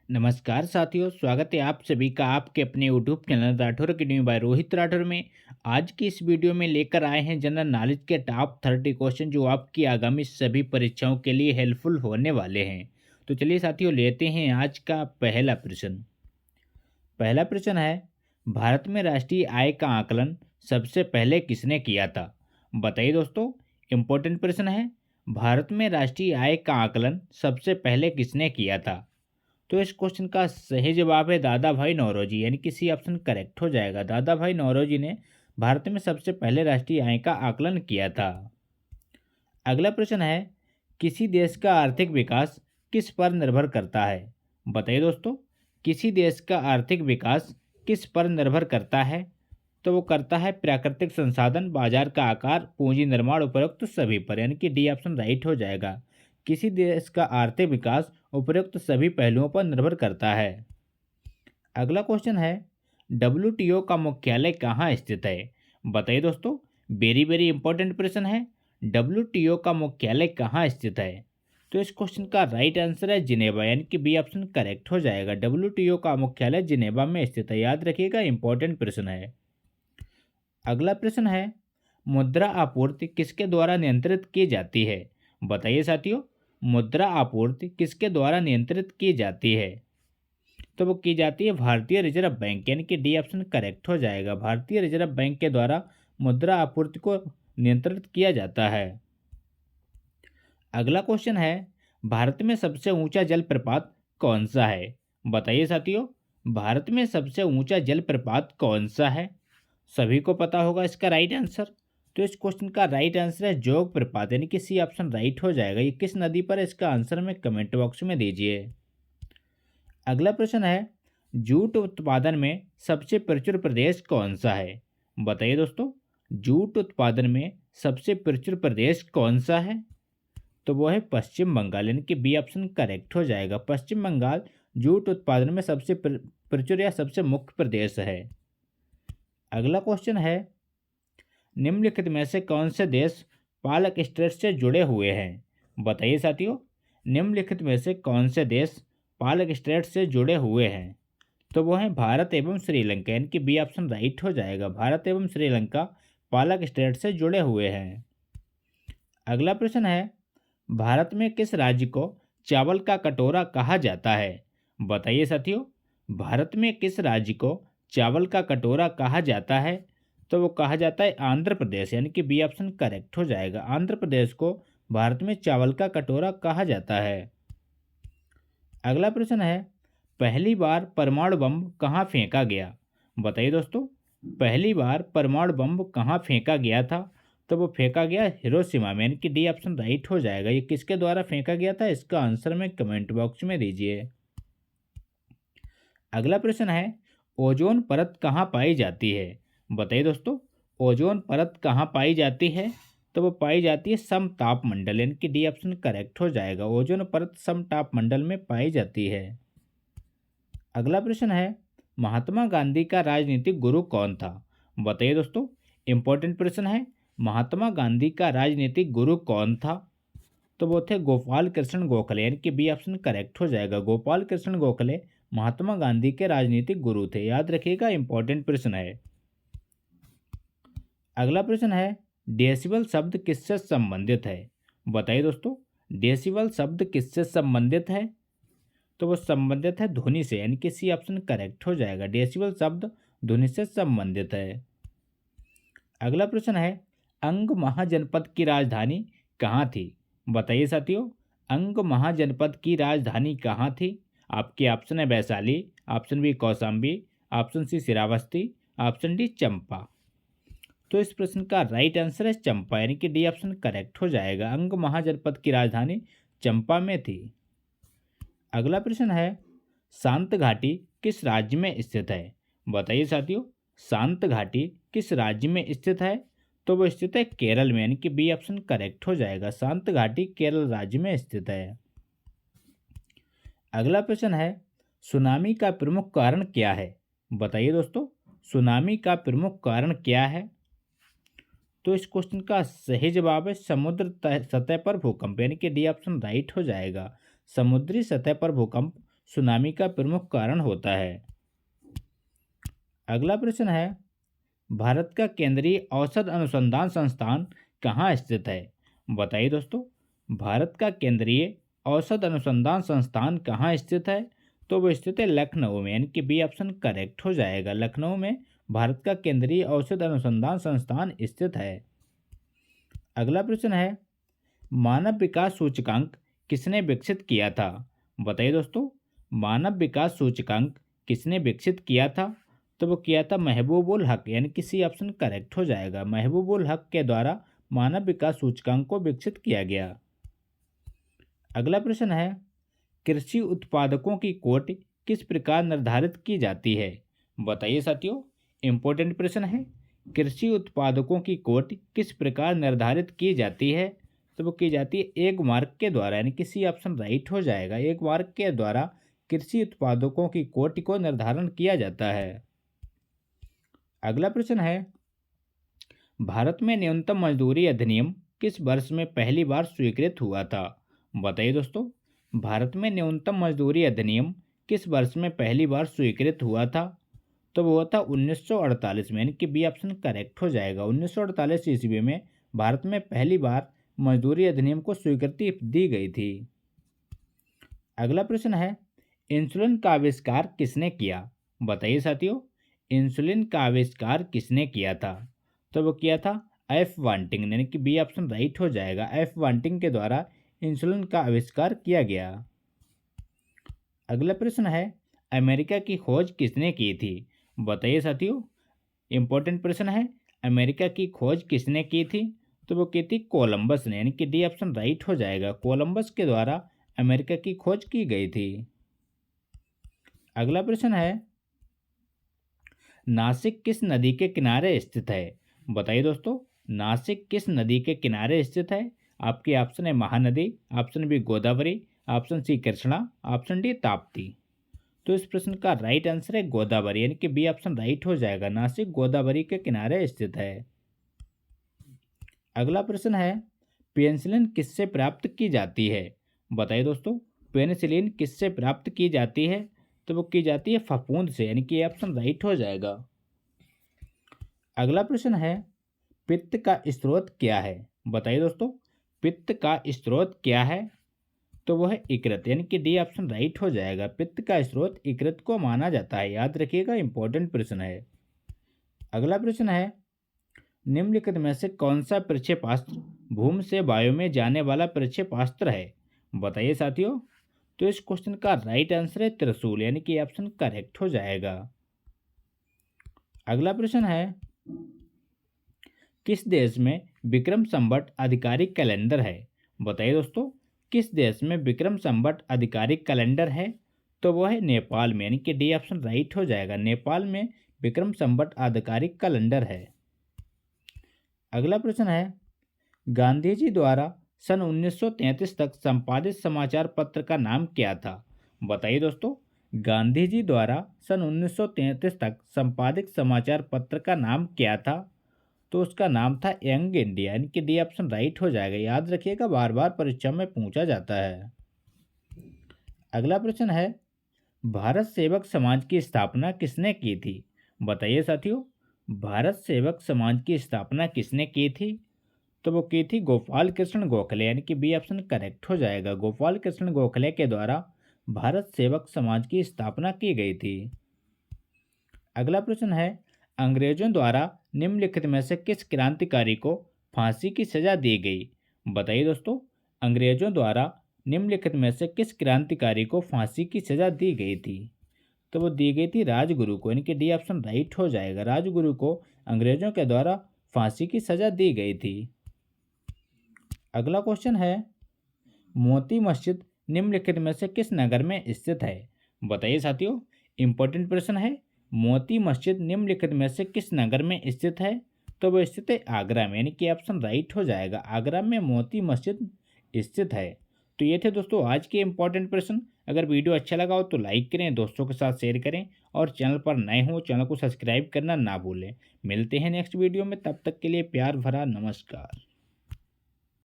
नमस्कार साथियों, स्वागत है आप सभी का आपके अपने YouTube channel Rathore academy by Rohit Rathore में। आज की इस वीडियो में लेकर आए हैं जनरल नॉलेज के टॉप 30 क्वेश्चन जो आपकी आगामी सभी परीक्षाओं के लिए हेल्पफुल होने वाले हैं। तो चलिए साथियों, लेते हैं आज का पहला प्रश्न। पहला प्रश्न है, भारत में राष्ट्रीय आय का आकलन सबसे पहले किसने किया था? बताइए दोस्तों, इंपॉर्टेंट प्रश्न है। भारत में राष्ट्रीय आय का आकलन सबसे पहले किसने किया था? तो इस क्वेश्चन का सही जवाब है दादा भाई नौरोजी, यानी कि सी ऑप्शन करेक्ट हो जाएगा। दादा भाई नौरोजी ने भारत में सबसे पहले राष्ट्रीय आय का आकलन किया था। अगला प्रश्न है, किसी देश का आर्थिक विकास किस पर निर्भर करता है? बताइए दोस्तों, किसी देश का आर्थिक विकास किस पर निर्भर करता है? तो वो करता है प्राकृतिक संसाधन, बाजार का आकार, पूंजी निर्माण, उपरोक्त सभी पर, यानी कि डी ऑप्शन राइट हो जाएगा। किसी देश का आर्थिक विकास उपरोक्त सभी पहलुओं पर निर्भर करता है। अगला क्वेश्चन है, डब्ल्यूटीओ का मुख्यालय कहाँ स्थित है? बताइए दोस्तों, वेरी वेरी इंपॉर्टेंट प्रश्न है। डब्ल्यूटीओ का मुख्यालय कहाँ स्थित है? तो इस क्वेश्चन का राइट आंसर है जिनेवा, यानी कि बी ऑप्शन करेक्ट हो जाएगा। डब्ल्यूटीओ का मुख्यालय जिनेवा में स्थित है, याद रखिएगा, इंपॉर्टेंट प्रश्न है। अगला प्रश्न है, मुद्रा आपूर्ति किसके द्वारा नियंत्रित की जाती है? बताइए साथियों, मुद्रा आपूर्ति किसके द्वारा नियंत्रित की जाती है? तो वो की जाती है भारतीय रिजर्व बैंक, यानी कि डी ऑप्शन करेक्ट हो जाएगा। भारतीय रिजर्व बैंक के द्वारा मुद्रा आपूर्ति को नियंत्रित किया जाता है। अगला क्वेश्चन है, भारत में सबसे ऊंचा जलप्रपात कौन सा है? बताइए साथियों, भारत में सबसे ऊंचा जलप्रपात कौन सा है? सभी को पता होगा इसका राइट आंसर। तो इस क्वेश्चन का राइट आंसर है जोग प्रपात, यानी कि सी ऑप्शन राइट हो जाएगा। ये किस नदी पर है, इसका आंसर में कमेंट बॉक्स में दीजिए। अगला प्रश्न है, जूट उत्पादन में सबसे प्रचुर प्रदेश कौन सा है? बताइए दोस्तों, जूट उत्पादन में सबसे प्रचुर प्रदेश कौन सा है? तो वो है पश्चिम बंगाल, यानी कि बी ऑप्शन करेक्ट हो जाएगा। पश्चिम बंगाल जूट उत्पादन में सबसे प्रचुर या सबसे मुख्य प्रदेश है। अगला क्वेश्चन है, निम्नलिखित में से कौन से देश पालक स्ट्रेट से जुड़े हुए हैं? बताइए साथियों, निम्नलिखित में से कौन से देश पालक स्ट्रेट से जुड़े हुए हैं? तो वो हैं भारत एवं श्रीलंका, यानी कि बी ऑप्शन राइट हो जाएगा। भारत एवं श्रीलंका पालक स्ट्रेट से जुड़े हुए हैं। अगला प्रश्न है, भारत में किस राज्य को चावल का कटोरा कहा जाता है? बताइए साथियों, भारत में किस राज्य को चावल का कटोरा कहा जाता है? तो वो कहा जाता है आंध्र प्रदेश, यानी कि बी ऑप्शन करेक्ट हो जाएगा। आंध्र प्रदेश को भारत में चावल का कटोरा कहा जाता है। अगला प्रश्न है, पहली बार परमाणु बम कहाँ फेंका गया? बताइए दोस्तों, पहली बार परमाणु बम कहाँ फेंका गया था? तो वो फेंका गया हिरोशिमा में, यानी कि डी ऑप्शन राइट हो जाएगा। ये किसके द्वारा फेंका गया था, इसका आंसर में कमेंट बॉक्स में दीजिए। अगला प्रश्न है, ओजोन परत कहाँ पाई जाती है? बताइए दोस्तों, ओजोन परत कहाँ पाई जाती है? तो वो पाई जाती है समताप मंडल, यानी कि डी ऑप्शन करेक्ट हो जाएगा। ओजोन परत समताप मंडल में पाई जाती है। अगला प्रश्न है, महात्मा गांधी का राजनीतिक गुरु कौन था? बताइए दोस्तों, इंपॉर्टेंट प्रश्न है। महात्मा गांधी का राजनीतिक गुरु कौन था? तो वो थे गोपाल कृष्ण गोखले, यानी कि बी ऑप्शन करेक्ट हो जाएगा। गोपाल कृष्ण गोखले महात्मा गांधी के राजनीतिक गुरु थे, याद रखिएगा, इंपॉर्टेंट प्रश्न है। अगला प्रश्न है, डेसिबल शब्द किससे संबंधित है? बताइए दोस्तों, डेसिबल शब्द किससे संबंधित है? तो वो संबंधित है ध्वनि से, यानी कि सी ऑप्शन करेक्ट हो जाएगा। डेसिबल शब्द ध्वनि से संबंधित है। अगला प्रश्न है, अंग महाजनपद की राजधानी कहाँ थी? बताइए साथियों, अंग महाजनपद की राजधानी कहाँ थी? आपके ऑप्शन है Vaishali, option B Kaushambi, option C Shravasti, option D Champa. तो इस प्रश्न का राइट आंसर है चंपा, यानी कि डी ऑप्शन करेक्ट हो जाएगा। अंग महाजनपद की राजधानी चंपा में थी। अगला प्रश्न है, शांत घाटी किस राज्य में स्थित है? बताइए साथियों, शांत घाटी किस राज्य में स्थित है? तो वो स्थित है केरल में, यानी कि बी ऑप्शन करेक्ट हो जाएगा। शांत घाटी केरल राज्य में स्थित है। अगला प्रश्न है, सुनामी का प्रमुख कारण क्या है? बताइए दोस्तों, सुनामी का प्रमुख कारण क्या है? तो इस क्वेश्चन का सही जवाब है समुद्र सतह पर भूकंप, यानी कि डी ऑप्शन राइट हो जाएगा। समुद्री सतह पर भूकंप सुनामी का प्रमुख कारण होता है? अगला प्रश्न है, भारत का केंद्रीय औषध अनुसंधान संस्थान कहाँ स्थित है? बताइए दोस्तों, भारत का केंद्रीय औषध अनुसंधान संस्थान कहाँ स्थित है? तो वो स्थित है लखनऊ में, यानी कि बी ऑप्शन करेक्ट हो जाएगा। लखनऊ में भारत का केंद्रीय औषध अनुसंधान संस्थान स्थित है। अगला प्रश्न है, मानव विकास सूचकांक किसने विकसित किया था? बताइए दोस्तों, मानव विकास सूचकांक किसने विकसित किया था? तो वो किया था महबूबुल हक, यानी कि सी ऑप्शन करेक्ट हो जाएगा। महबूबुल हक के द्वारा मानव विकास सूचकांक को विकसित किया गया। अगला प्रश्न है, कृषि उत्पादकों की कोट किस प्रकार निर्धारित की जाती है? बताइए साथियों, इंपॉर्टेंट प्रश्न है। कृषि उत्पादकों की कोट किस प्रकार निर्धारित की जाती है? तो वो की जाती है एक मार्क के द्वारा, यानी कि सी ऑप्शन राइट हो जाएगा। एक मार्क के द्वारा कृषि उत्पादकों की कोट को निर्धारण किया जाता है। अगला प्रश्न है, भारत में न्यूनतम मजदूरी अधिनियम किस वर्ष में पहली बार स्वीकृत हुआ था? बताइए दोस्तों, भारत में न्यूनतम मजदूरी अधिनियम किस वर्ष में पहली बार स्वीकृत हुआ था? तो वो था 1948 में, यानी कि बी ऑप्शन करेक्ट हो जाएगा। 1948 ईस्वी में भारत में पहली बार मजदूरी अधिनियम को स्वीकृति दी गई थी। अगला प्रश्न है, इंसुलिन का आविष्कार किसने किया? बताइए साथियों, इंसुलिन का आविष्कार किसने किया था? तो वो किया था एफ वांटिंग, यानी कि बी ऑप्शन राइट हो जाएगा। एफ वांटिंग के द्वारा इंसुलिन का आविष्कार किया गया। अगला प्रश्न है, अमेरिका की खोज किसने की थी? बताइए साथियों, इंपॉर्टेंट प्रश्न है। अमेरिका की खोज किसने की थी? तो वो की थी कोलंबस ने, यानी कि डी ऑप्शन राइट हो जाएगा। कोलंबस के द्वारा अमेरिका की खोज की गई थी। अगला प्रश्न है, नासिक किस नदी के किनारे स्थित है? बताइए दोस्तों, नासिक किस नदी के किनारे स्थित है? आपके ऑप्शन है Mahanadi, option B Godavari, option C Krishna, option D Tapti. तो इस प्रश्न का राइट आंसर है गोदावरी, यानी कि बी ऑप्शन राइट हो जाएगा। नासिक गोदावरी के किनारे स्थित है। अगला प्रश्न है, पेनिसिलिन किससे प्राप्त की जाती है? बताइए दोस्तों, पेनिसिलिन किससे प्राप्त की जाती है? तो वो की जाती है फफूंद से, यानी कि ऑप्शन राइट हो जाएगा। अगला प्रश्न है, पित्त का स्रोत क्या है? बताइए दोस्तों, पित्त का स्रोत क्या है? तो वो है इकृत, यानी कि डी ऑप्शन राइट हो जाएगा। पित्त का स्रोत इकृत को माना जाता है, याद रखिएगा, इंपॉर्टेंट प्रश्न है। अगला प्रश्न है, निम्नलिखित में से कौन सा प्रक्षेपास्त्र भूमि से वायु में जाने वाला प्रक्षेपास्त्र है? बताइए साथियों, तो इस क्वेश्चन का राइट आंसर है त्रिशूल, यानी कि ऑप्शन करेक्ट हो जाएगा। अगला प्रश्न है, किस देश में विक्रम संवत आधिकारिक कैलेंडर है? बताइए दोस्तों, किस देश में विक्रम संवत आधिकारिक कैलेंडर है? तो वो है नेपाल में, यानी कि डी ऑप्शन राइट हो जाएगा। नेपाल में विक्रम संवत आधिकारिक कैलेंडर है। अगला प्रश्न है, गांधी जी द्वारा सन 1933 तक संपादित समाचार पत्र का नाम क्या था? बताइए दोस्तों, गांधी जी द्वारा सन 1933 तक संपादित समाचार पत्र का नाम क्या था? तो उसका नाम था यंग इंडिया, यानी कि डी ऑप्शन राइट हो जाएगा। याद रखिएगा, बार बार परीक्षा में पूछा जाता है। अगला प्रश्न है, भारत सेवक समाज की स्थापना किसने की थी? बताइए साथियों, भारत सेवक समाज की स्थापना किसने की थी? तो वो की थी गोपाल कृष्ण गोखले, यानी कि बी ऑप्शन करेक्ट हो जाएगा। गोपाल कृष्ण गोखले के द्वारा भारत सेवक समाज की स्थापना की गई थी। अगला प्रश्न है, अंग्रेजों द्वारा निम्नलिखित में से किस क्रांतिकारी को फांसी की सजा दी गई? बताइए दोस्तों, अंग्रेजों द्वारा निम्नलिखित में से किस क्रांतिकारी को फांसी की सजा दी गई थी? तो वो दी गई थी राजगुरु को, यानी कि डी ऑप्शन राइट हो जाएगा। राजगुरु को अंग्रेजों के द्वारा फांसी की सजा दी गई थी। अगला क्वेश्चन है, मोती मस्जिद निम्नलिखित में से किस नगर में स्थित है? बताइए साथियों, इंपॉर्टेंट प्रश्न है। मोती मस्जिद निम्नलिखित में से किस नगर में स्थित है? तो वो स्थित है आगरा में, यानी कि ऑप्शन राइट हो जाएगा। आगरा में मोती मस्जिद स्थित है। तो ये थे दोस्तों आज के इंपॉर्टेंट प्रश्न। अगर वीडियो अच्छा लगा हो तो लाइक करें, दोस्तों के साथ शेयर करें, और चैनल पर नए हो चैनल को सब्सक्राइब करना ना भूलें। मिलते हैं नेक्स्ट वीडियो में, तब तक के लिए प्यार भरा नमस्कार।